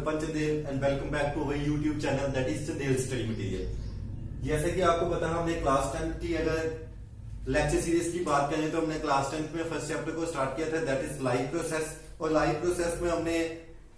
Arpan Chandel and welcome back to our YouTube channel that is Chandel Study Material। जैसे कि आपको पता है हमने क्लास 10 की अगर लेक्चर सीरीज की बात करें तो हमने क्लास 10 में फर्स्ट चैप्टर को स्टार्ट किया था दैट इज लाइव प्रोसेस। और लाइव प्रोसेस में हमने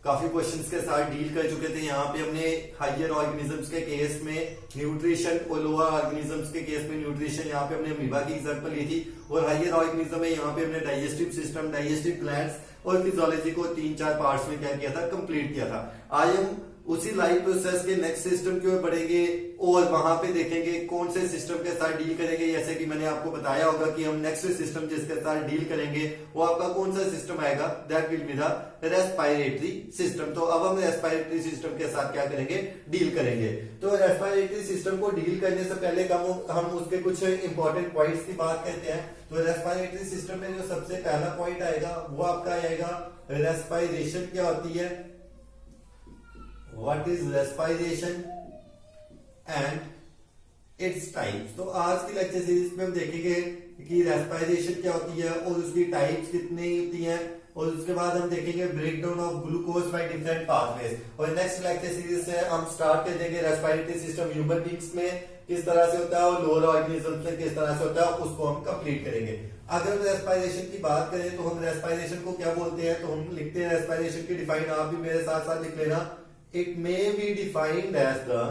काफी क्वेश्चंस के साथ डील कर चुके थे। यहाँ पे हमने हायर ऑर्गेनिजम्स के केस में न्यूट्रिशन और लोअर ऑर्गेनिजम्स के केस में न्यूट्रिशन, यहाँ पे हमने अमीबा की एग्जांपल ली थी। और हायर ऑर्गेनिज्म में यहाँ पे हमने डाइजेस्टिव सिस्टम, डाइजेस्टिव ग्लैंड्स और फिजियोलॉजी को 3-4 पार्ट्स में क्या किया था, कंप्लीट किया था। आज हम उसी लाइव प्रोसेस के नेक्स्ट सिस्टम की ओर बढ़ेंगे और वहां पे देखेंगे कौन से सिस्टम के साथ डील करेंगे। जैसे कि मैंने आपको बताया होगा कि हम नेक्स्ट सिस्टम जिसके साथ डील करेंगे वो आपका कौन सा सिस्टम आएगा, that will be the respiratory system. तो अब हम रेस्पिरेटरी सिस्टम के साथ क्या करेंगे, डील करेंगे। तो रेस्पिरेटरी सिस्टम को डील करने से पहले हम उसके कुछ इंपॉर्टेंट पॉइंट्स की बात करते हैं। तो रेस्पिरेटरी सिस्टम में जो सबसे पहला पॉइंट आएगा वो आपका आएगा रेस्पिरेशन क्या होती है, What is respiration and its types। तो आज की लेक्चर सीरीज में हम देखेंगे कि रेस्पिरेशन क्या होती है और उसकी टाइप्स कितनी होती हैं। और उसके बाद हम देखेंगे breakdown of glucose by different pathways. और नेक्स्ट लेक्चर सीरीज से हम स्टार्ट कर देंगे रेस्पिरेटरी सिस्टम ह्यूमन बींग्स में किस तरह से होता है और लोअर ऑर्गेनिज्म में किस तरह से होता है, उसको हम कंप्लीट करेंगे। अगर हम रेस्पिरेशन की बात करें तो हम रेस्पिरेशन को क्या बोलते हैं, तो हम लिखते हैं रेस्पिरेशन की डिफाइन, आप भी मेरे साथ साथ लिख लेना। It may be defined as the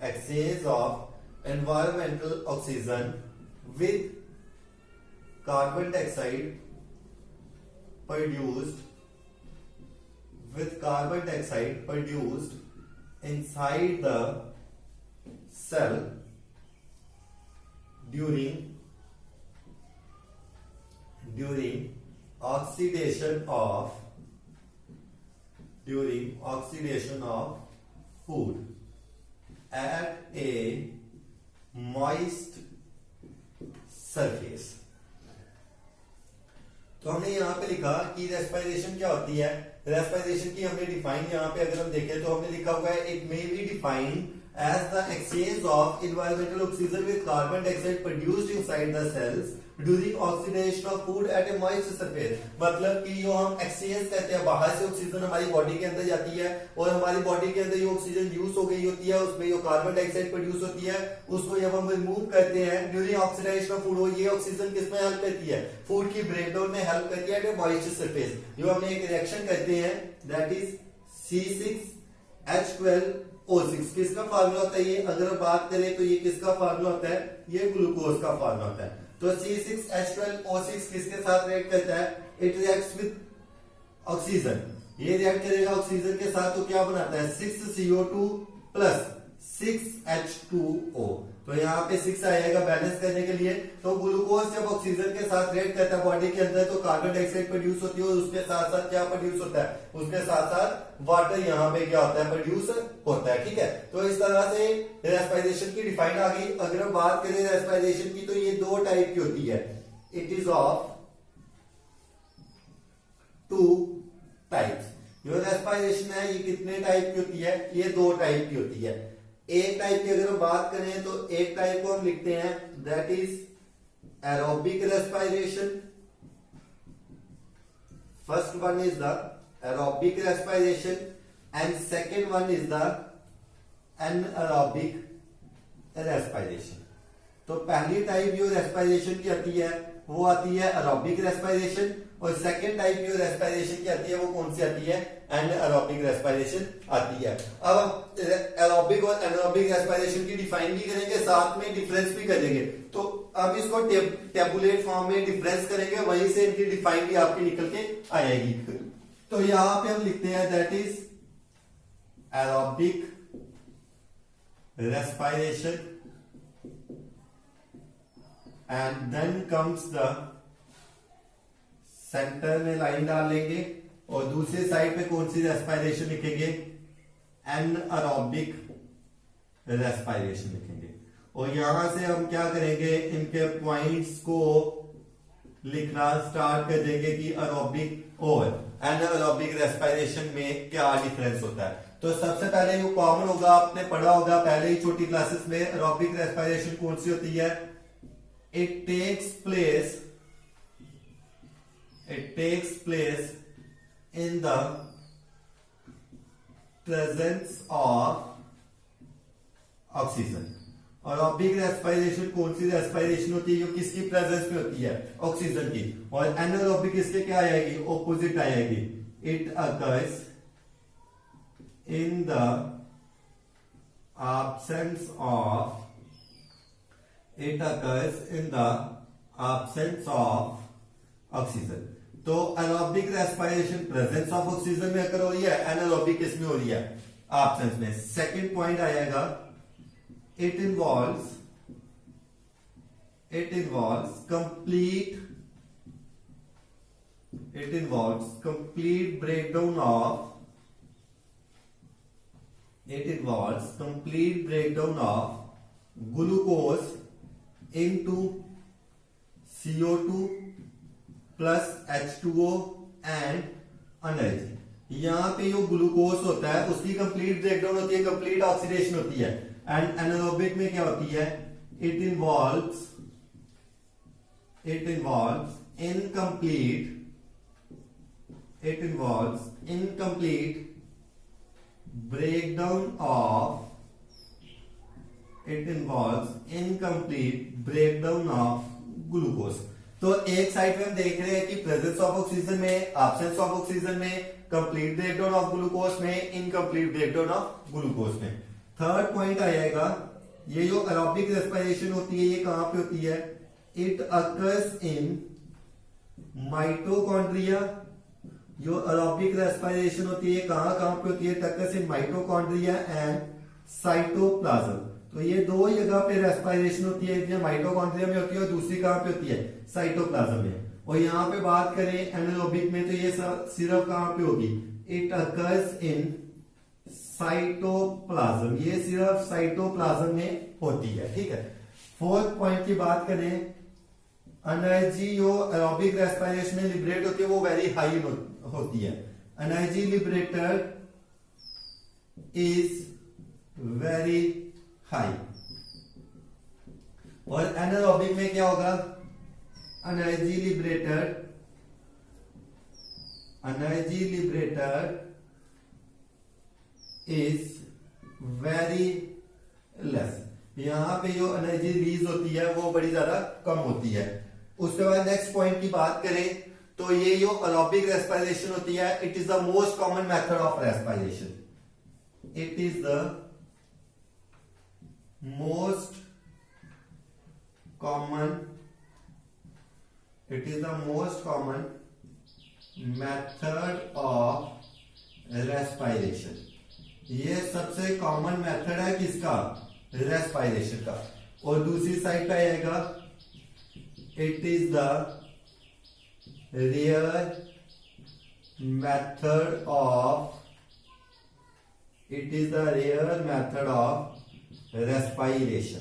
exchange of environmental oxygen with carbon dioxide produced inside the cell during oxidation of food at a moist surface। तो हमने यहाँ पे लिखा कि रेस्पिरेशन क्या होती है। रेस्पिरेशन की हमने डिफाइन यहाँ पे अगर हम देखें तो हमने लिखा हुआ है it may be defined as the exchange of environmental oxygen with carbon dioxide produced inside the cells during oxidation of food at a moist surface. मतलब कि जो हम एक्सचेंज करते हैं, बाहर से ऑक्सीजन हमारी बॉडी के अंदर जाती है और हमारी बॉडी के अंदर जो ऑक्सीजन यूज हो गई होती है उसमें जो कार्बन डाइऑक्साइड प्रोड्यूस होती है उसको जब हम रिमूव करते हैं ड्यूरिंग ऑक्सीडेशन ऑफ फूड, ये ऑक्सीजन किसमें हेल्प करती है, फूड की ब्रेकडाउन में हेल्प करती है एट ए मॉइस्ट सरफेस। जो हमने एक रिएक्शन करते हैं दैट इज C6H12O6। किसका फार्मूला होता है ये, अगर बात करें तो ये किसका फार्मूला होता है, ये ग्लूकोज का फार्मूला होता है। तो C6H12O6 किसके साथ रिएक्ट करता है, इट रिएक्ट्स विद ऑक्सीजन। ये रिएक्ट करेगा ऑक्सीजन के साथ तो क्या बनाता है 6CO2 प्लस 6H2O। तो यहाँ पे 6 आएगा बैलेंस करने के लिए। तो ग्लूकोज जब ऑक्सीजन के साथ रिएक्ट करता है बॉडी के अंदर तो कार्बन डाइऑक्साइड प्रोड्यूस होती है और उसके साथ साथ क्या प्रोड्यूस होता है, उसके साथ साथ वाटर यहाँ पे क्या होता है, प्रोड्यूस होता है। ठीक है, तो इस तरह से रेस्पिरेशन की डिफाइन आ गई। अगर हम बात करें रेस्पिरेशन की तो ये 2 टाइप की होती है, इट इज ऑफ 2 टाइप्स। जो रेस्पिरेशन है ये कितने टाइप की होती है, ये 2 टाइप की होती है। एक टाइप की अगर हम बात करें तो एक टाइप को हम लिखते हैं that is aerobic respiration. First one is the aerobic respiration and second one is the anaerobic respiration. तो पहली टाइप जो रेस्पिरेशन की आती है वो आती है एरोबिक रेस्पिरेशन और सेकेंड टाइप जो रेस्पिरेशन की आती है वो कौन सी आती है, एनारोबिक रेस्पिरेशन आती है। अब एरोबिक और एनारोबिक रेस्पिरेशन की डिफाइन भी करेंगे, साथ में डिफरेंस भी करेंगे। तो अब इसको टेबुलेट फॉर्म में डिफरेंस करेंगे, वहीं से इनकी डिफाइन भी आपकी निकल के आएगी। तो यहां पे हम लिखते हैं that is aerobic respiration and then comes the, centre में लाइन डाल लेंगे और दूसरी साइड पे कौन सी रेस्पिरेशन लिखेंगे, एनएरोबिक रेस्पिरेशन लिखेंगे। और यहां से हम क्या करेंगे, इनके पॉइंट्स को लिखना स्टार्ट कर देंगे कि एरोबिक और एनारोबिक रेस्पिरेशन में क्या डिफरेंस होता है। तो सबसे पहले जो कॉमन होगा, आपने पढ़ा होगा पहले ही छोटी क्लासेस में, एरोबिक रेस्पिरेशन कौन सी होती है? It takes place in the presence of oxygen. Aerobic respiration कौन सी रेस्पिरेशन होती है? जो किसकी प्रेजेंस में होती है? ऑक्सीजन की। और एनारोबिक इसके क्या आएगी? ऑपोजिट आएगी। It occurs in the absence of oxygen. तो aerobic respiration presence of oxygen में अगर हो रही है, एनारोबिक किसमें हो रही है? एब्सेंस में। सेकंड पॉइंट आएगा, it involves complete breakdown of glucose into CO2 plus H2O and energy. यहां पे जो ग्लूकोज होता है उसकी कंप्लीट ब्रेकडाउन होती है, कंप्लीट ऑक्सीडेशन होती है। एंड एनारोबिक में क्या होती है? It involves incomplete breakdown of glucose. तो एक साइड में हम देख रहे हैं कि प्रेजेंस ऑफ ऑक्सीजन में, एब्सेंस ऑफ ऑक्सीजन में, कंप्लीट ब्रेकडाउन ऑफ ग्लूकोज में, इनकम्प्लीट ब्रेकडाउन ऑफ ग्लूकोज में। थर्ड पॉइंट आएगा, ये जो एरोबिक रेस्पिरेशन होती है ये कहां पे होती है? It occurs in mitochondria. जो एरोबिक रेस्पिरेशन होती है कहां पे होती है? It occurs in mitochondria and cytoplasm. तो ये दो जगह पे रेस्पिरेशन होती है, एक माइटोकॉन्ड्रिया में होती है और दूसरी कहां पे होती है? साइटोप्लाज्म में। और यहां पे बात करें एनारोबिक में, तो ये सिर्फ कहां पे होगी? It occurs in cytoplasm. ये सिर्फ साइटोप्लाज्म में होती है, ठीक है। फोर्थ पॉइंट की बात करें, एनर्जी जो एरोबिक रेस्पिरेशन में लिबरेट होती है वो वेरी हाई होती है। Energy liberated is very high. और एनारोबिक में क्या होगा? Energy liberated is very less. यहां पे जो एनर्जी रिलीज होती है वो बड़ी ज्यादा कम होती है। उसके बाद नेक्स्ट पॉइंट की बात करें तो ये जो एरोबिक रेस्पिरेशन होती है, it is the most common method of respiration. It is the most common method of respiration. ये सबसे कॉमन मेथड है किसका? रेस्पिरेशन का। और दूसरी साइड पे आएगा, it is the rare method of respiration.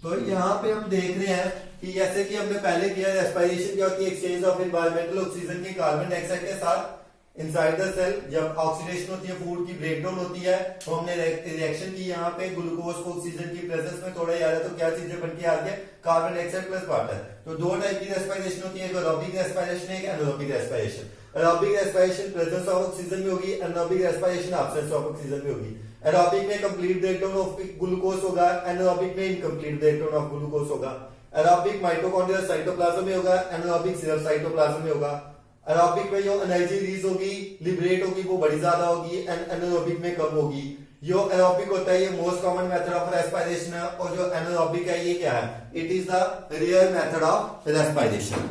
तो यहां पे हम देख रहे हैं कि जैसे कि हमने पहले किया, रेस्पिरेशन क्या होती है? एक्सचेंज ऑफ एनवायरमेंटल ऑक्सीजन की कार्बन डाइऑक्साइड के साथ इनसाइड द सेल। जब ऑक्सीडेशन होती है, फूड की ब्रेकडाउन होती है, तो हमने रिएक्शन की यहाँ पे ग्लूकोज को ऑक्सीजन की प्रेजेंस में थोड़ा याद है, तो क्या चीजें बन के आ रही है? Carbon dioxide plus water. तो दो टाइप की रेस्पिरेशन होती है, एक एरोबिक रेस्पिरेशन है, एक anaerobic respiration. Aerobic respiration presence of oxygen में होगी, anaerobic respiration absence of oxygen में होगी। एरोबिक में कंप्लीट ब्रेकडाउन ऑफ ग्लूकोज होगा, एनारोबिक में इनकम्प्लीट ब्रेकडाउन ऑफ ग्लूकोज होगा। एरोबिक माइटोकॉन्ड्रिया साइटोप्लाज्म में होगा, एनारोबिक सिर्फ साइटोप्लाज्म में होगा। एरोबिक में जो एनर्जी रिलीज होगी, लिबरेट होगी, वो बड़ी ज्यादा होगी, एंड एनारोबिक में कम होगी। जो एरोबिक होता है ये most common method of respiration है, और जो एनारोबिक है ये क्या है? It is the rare method of respiration.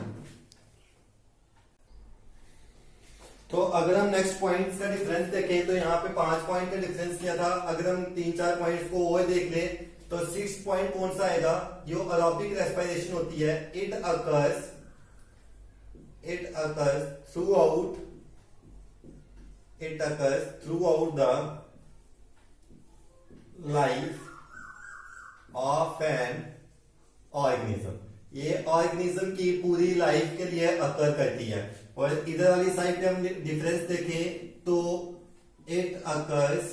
तो अगर हम नेक्स्ट पॉइंट्स का डिफरेंस देखें तो यहाँ पे 5 पॉइंट का डिफरेंस किया था। अगर हम 3-4 पॉइंट्स को और देख ले तो 6 पॉइंट कौन सा आएगा? जो एरोबिक रेस्पिरेशन होती है, it occurs throughout the life of an organism। ये ऑर्गेनिज्म की पूरी लाइफ के लिए अकर करती है। और इधर वाली साइड पे हम डिफरेंस देखें तो it occurs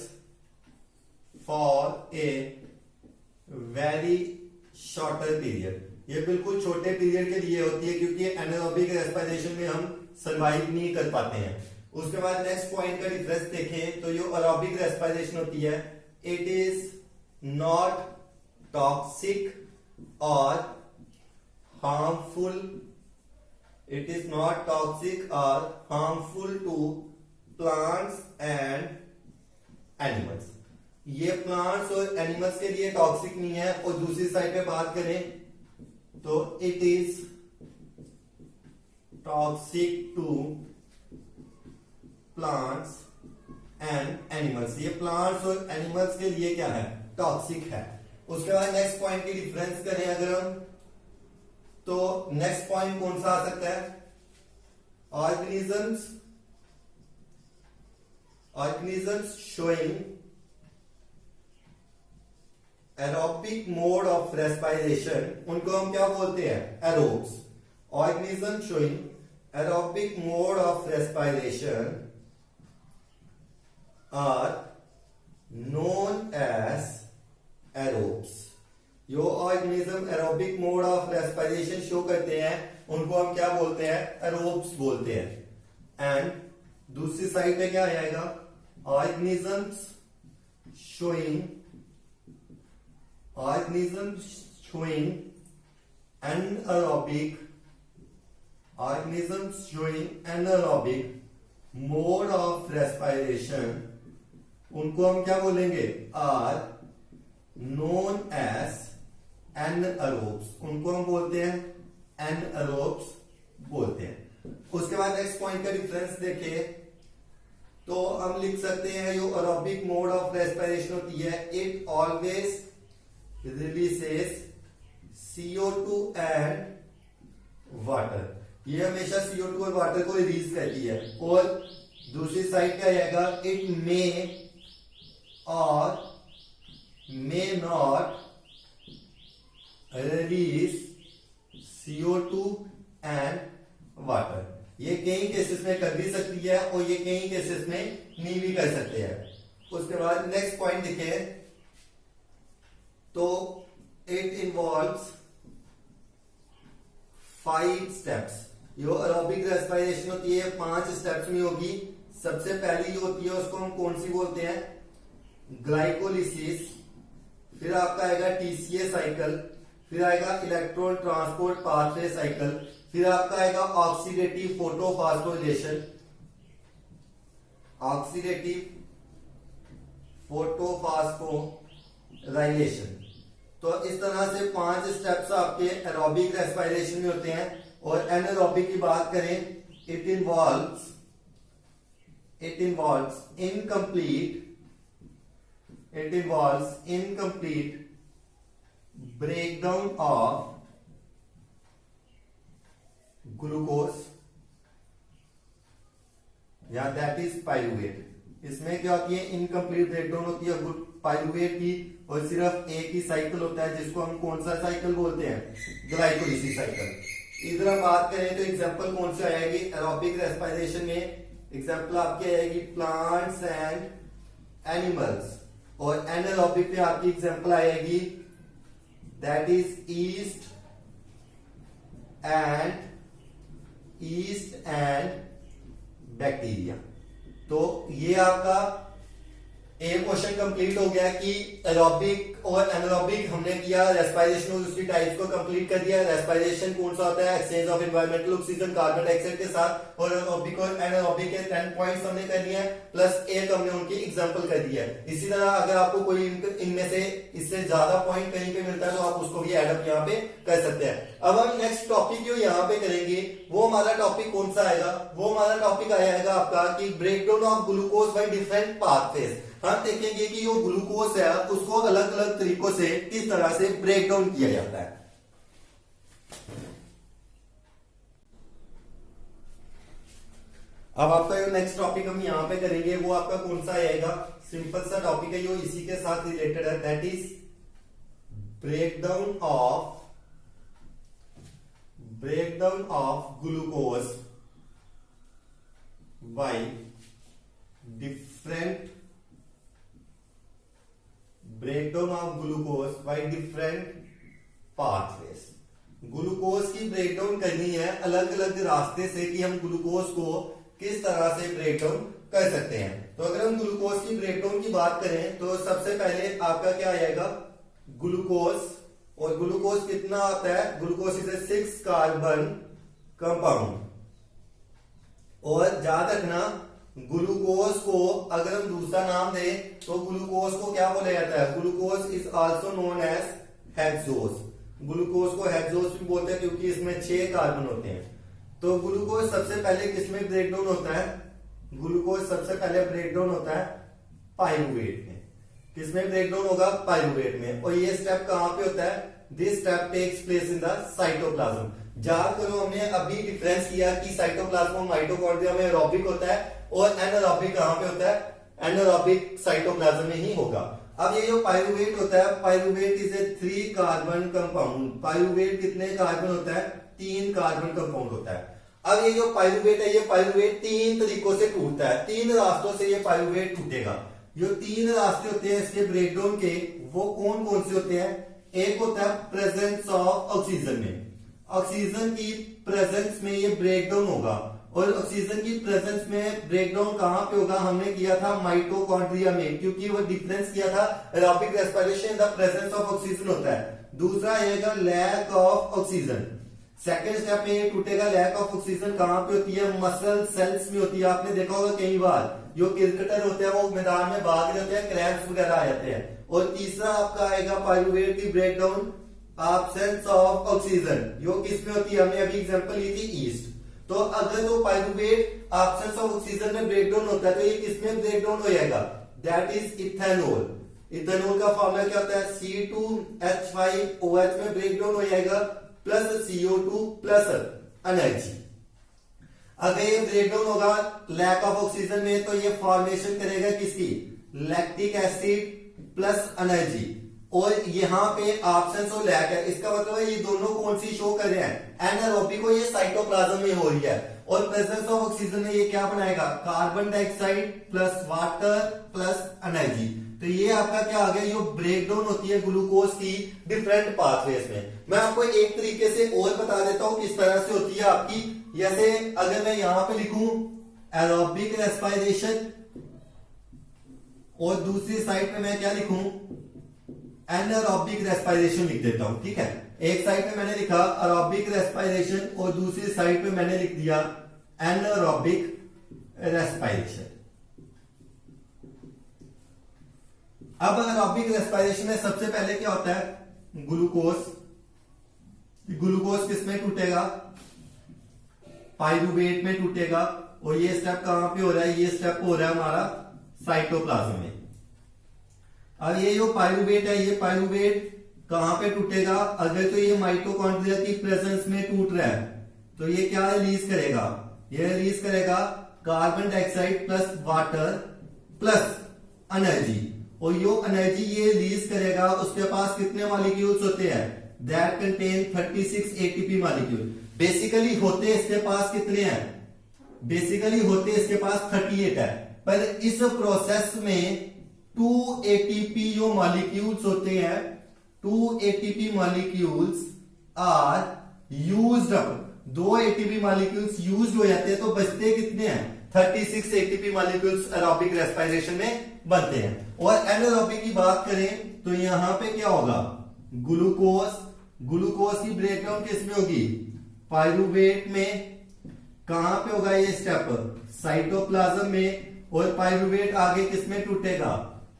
for a very shorter period, ये बिल्कुल छोटे पीरियड के लिए होती है क्योंकि एनारोबिक रेस्पिरेशन में हम सरवाइव नहीं कर पाते हैं। उसके बाद नेक्स्ट पॉइंट का डिफरेंस देखें तो जो एरोबिक रेस्पिरेशन होती है इट इज नॉट टॉक्सिक और harmful, it is not toxic और harmful to plants and animals. ये प्लांट्स और एनिमल्स के लिए टॉक्सिक नहीं है। और दूसरी साइड पे बात करें तो it is toxic to plants and animals, ये प्लांट्स और एनिमल्स के लिए क्या है, टॉक्सिक है। उसके बाद नेक्स्ट पॉइंट की डिफरेंस करें अगर हम तो नेक्स्ट पॉइंट कौन सा आ सकता है, organisms showing aerobic mode of respiration, उनको हम क्या बोलते हैं, aerobes. Organism showing aerobic mode of respiration are known as aerobes. जो organism aerobic mode of respiration show करते हैं उनको हम क्या बोलते हैं, एरोब्स बोलते हैं। एंड दूसरी साइड पे क्या आएगा, organisms showing anaerobic mode of respiration, उनको हम क्या बोलेंगे, आर नोन एज anaerobes, उनको हम बोलते हैं anaerobes बोलते हैं। उसके बाद नेक्स्ट पॉइंट का डिफरेंस देखें तो हम लिख सकते हैं जो एरोबिक मोड ऑफ रेस्पिरेशन होती है it always releases CO2 and water, ये हमेशा CO2 और वाटर को रिलीज करती है। और दूसरी साइड क्या आएगा, इट मे और may not release CO2 and water, ये कई केसेस में कर भी सकती है और ये कई केसेस में नहीं भी कर सकते हैं। उसके बाद नेक्स्ट पॉइंट देखें तो इट इन्वॉल्व्स 5 स्टेप्स। जो एरोबिक रेस्पिरेशन होती है 5 स्टेप्स में होगी। सबसे पहली जो होती है उसको हम कौन सी बोलते हैं, ग्लाइकोलिसिस, फिर आपका आएगा TCA साइकिल, फिर आएगा इलेक्ट्रॉन ट्रांसपोर्ट पाथवे साइकिल, फिर आपका आएगा ऑक्सीडेटिव फोटोफॉस्फोरिलेशन, तो इस तरह से 5 स्टेप्स आपके एरोबिक रेस्पिरेशन में होते हैं। और एनारोबिक की बात करें it involves incomplete breakdown of glucose या दैट इज पाइरुवेट। इसमें क्या होती है, इनकम्प्लीट ब्रेकडाउन होती है पाइरुवेट की और सिर्फ एक ही साइकिल होता है जिसको हम कौन सा साइकिल बोलते हैं, ग्लाइकोलिसिस साइकिल। इधर हम बात करें तो एग्जांपल कौन सी आएगी एरोबिक रेस्पिरेशन में, एग्जांपल आपकी आएगी प्लांट्स एंड एनिमल्स। और एनारोबिक में आपकी एग्जांपल आएगी that is east and bacteria. तो ये आपका एक क्वेश्चन कंप्लीट हो गया कि एरोबिक और एनारोबिक हमने किया, रेस्पिरेशन और उसकी टाइप्स को कंप्लीट कर दिया। रेस्पिरेशन कौन सा होता है, exchange of environmental oxygen carbon dioxide के साथ। और एरोबिक और एनारोबिक के 10 पॉइंट्स हमने कर लिए हैं, प्लस एक हमने उनकी एग्जांपल कर दिया है। इसी तरह अगर आपको कोई इनमें से इससे ज्यादा पॉइंट कहीं पे मिलता है तो आप उसको भी एडअप यहाँ पे कर सकते हैं। अब हम नेक्स्ट टॉपिक जो यहाँ पे करेंगे वो हमारा टॉपिक कौन सा आएगा, वो हमारा टॉपिक आएगा आपका कि breakdown of glucose by different pathways. हम देखेंगे कि जो ग्लूकोज है उसको अलग अलग तरीकों से किस तरह से ब्रेक डाउन किया जाता है। अब आपका जो नेक्स्ट टॉपिक हम यहां पे करेंगे वो आपका कौन सा आएगा, सिंपल सा टॉपिक है जो इसी के साथ रिलेटेड है, that is breakdown of breakdown of glucose by different pathways। Glucose की ब्रेकडाउन करनी है अलग अलग रास्ते से कि हम ग्लूकोज को किस तरह से ब्रेकडाउन कर सकते हैं। तो अगर हम ग्लूकोज की ब्रेकडाउन की बात करें तो सबसे पहले आपका क्या आएगा, ग्लूकोज। और ग्लूकोज कितना आता है, glucose is a 6 carbon compound. और याद रखना ग्लूकोज को अगर हम दूसरा नाम दें तो ग्लूकोज को क्या बोला जाता है, glucose is also known as hexose. Glucose को हेक्सोज भी बोलते हैं क्योंकि इसमें 6 कार्बन होते हैं। तो ग्लूकोज सबसे पहले किसमें ब्रेकडाउन होता है, ग्लूकोज सबसे पहले ब्रेकडाउन होता है पाइरूवेट में। किसमें ब्रेकडाउन होगा, पाइरूवेट में। और ये स्टेप कहां पे होता है, this step takes place in the cytoplasm. याद करो हमने अभी डिफरेंस किया कि साइटोप्लाज्म और माइटोकॉन्ड्रिया में एरोबिक होता है और एनारोबिक कहां पे होता है, एनारोबिक साइटोप्लाज्म में ही होगा। अब ये जो पाइरूवेट होता है, pyruvate is a 3 carbon compound. Pyruvate कितने कार्बन होता है, 3 कार्बन कंपाउंड होता है। अब ये जो पाइरूवेट है, ये पाइरूवेट 3 तरीकों से टूटता है, 3 रास्तों से ये पाइरूवेट टूटेगा। जो 3 रास्ते होते हैं इसके ब्रेकडाउन के, वो कौन कौन से होते हैं, एक होता है प्रेजेंस ऑफ ऑक्सीजन में। ऑक्सीजन की प्रेजेंस में ये ब्रेकडाउन होगा। और ऑक्सीजन की प्रेजेंस में ब्रेकडाउन कहां पे होगा, हमने किया था माइटोकॉन्ड्रिया में, क्योंकि वो डिफरेंस किया था aerobic respiration the presence of oxygen होता है। दूसरा आएगा lack of oxygen. Second step में ये टूटेगा, लैक ऑफ ऑक्सीजन कहां पे होती है, मसल सेल्स में होती है। आपने देखा होगा कई बार जो क्रिकेटर होते हैं वो मैदान में भाग रहे होते हैं, क्रैम्प्स वगैरह आ जाते हैं। और तीसरा आपका आएगा पाइरूवेट की ब्रेकडाउन, एब्सेंस ऑफ ऑक्सीजन, जो किसमें होती है, हमने अभी एग्जांपल ली थी ईस्ट। तो अगर तो पाइरूवेट एब्सेंस ऑफ ऑक्सीजन में ब्रेकडाउन होता है तो ये किसमें ब्रेकडाउन हो जाएगा, दैट इज इथेनॉल। इथेनॉल का फॉर्मूला क्या होता है, C2H5OH में ब्रेकडाउन हो जाएगा प्लस CO2 प्लस एनर्जी। अगर ये ब्रेकडाउन होगा लैक ऑफ ऑक्सीजन में तो ये फॉर्मेशन करेगा किसकी, लैक्टिक एसिड प्लस एनर्जी। और यहाँ पे एब्सेंस और लैक है, इसका मतलब है ये दोनों कौन सी शो कर रहे हैं, एनारोबिक को ये साइटोप्लाज्म में हो रही है। और प्रेजेंस ऑफ ऑक्सीजन में ये क्या बनाएगा, carbon dioxide plus water plus energy. तो ये आपका क्या आ गया, ये ब्रेकडाउन होती है ग्लूकोज की डिफरेंट पाथवेज में। मैं आपको एक तरीके से और बता देता हूं किस तरह से होती है आपकी। जैसे अगर मैं यहां पे लिखूं एरोबिक रेस्पिरेशन और दूसरी साइड पे मैं क्या लिखूं, एनारोबिक रेस्पिरेशन लिख देता हूं। ठीक है, एक साइड पे मैंने लिखा एरोबिक रेस्पिरेशन और दूसरी साइड पे मैंने लिख दिया एनारोबिक रेस्पिरेशन। अब एरोबिक रेस्पिरेशन में सबसे पहले क्या होता है, ग्लूकोज। ग्लूकोज किसमें टूटेगा, पाइरूवेट में टूटेगा। और ये स्टेप कहां पे हो रहा है, ये स्टेप हो रहा है हमारा साइटोप्लाज्म में। अब ये जो पाइरूवेट है, ये पाइरूवेट कहां पे टूटेगा, अगर तो ये माइटोकॉन्ड्रिया की प्रेजेंस में टूट रहा है तो ये क्या रिलीज करेगा, ये रिलीज करेगा carbon dioxide plus water plus energy. और यो एनर्जी ये रिलीज करेगा, उसके पास कितने मॉलिक्यूल्स होते हैं, that contain 36 ATP molecule. Basically होते इसके पास कितने हैं, बेसिकली होते इसके पास 38 है। पर इस प्रोसेस में 2 ATP जो मॉलिक्यूल्स होते हैं, 2 ATP molecules are used up. 2 ATP molecules used हो जाते हैं तो बचते कितने हैं, 36 ATP मॉलिक्यूल्स एरोबिक रेस्पिरेशन में बनते हैं। और एनारोबिक की बात करें तो यहां पे क्या होगा, ग्लूकोज। ग्लूकोज की ब्रेकडाउन किसमें होगी, पाइरूवेट में। कहां पे होगा ये स्टेप, साइटोप्लाज्म में। और पाइरूवेट आगे किसमें टूटेगा,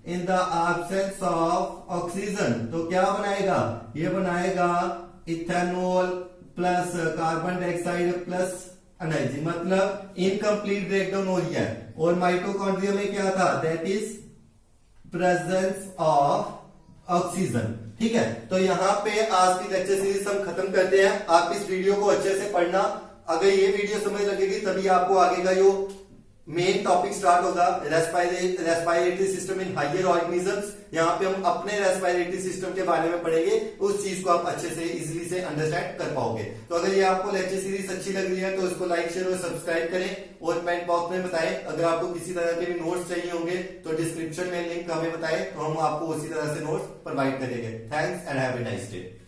in the absence of oxygen. तो क्या बनाएगा, ये बनाएगा ethanol plus carbon dioxide plus energy, मतलब इनकम्प्लीट ब्रेकडाउन हो रही है। और माइटोकॉन्ड्रिया में क्या था, that is presence of oxygen. ठीक है, तो यहां पे आज की लेक्चर सीरीज हम खत्म करते हैं। आप इस वीडियो को अच्छे से पढ़ना, अगर ये वीडियो समझ लगेगी तभी आपको आगे का जो मेन टॉपिक स्टार्ट होगा respiratory system in higher organisms. यहाँ पे हम अपने रेस्पिरेटरी सिस्टम के बारे में पढ़ेंगे, उस चीज को आप अच्छे से इजीली से अंडरस्टैंड कर पाओगे। तो अगर ये आपको लेक्चर सीरीज अच्छी लग रही है तो इसको लाइक शेयर और सब्सक्राइब करें और कमेंट बॉक्स में बताएं। अगर आपको किसी तरह के भी नोट्स चाहिए होंगे तो डिस्क्रिप्शन में लिंक हमें बताएं, तो हम आपको उसी तरह से नोट्स प्रोवाइड करेंगे। Thanks and have a nice day.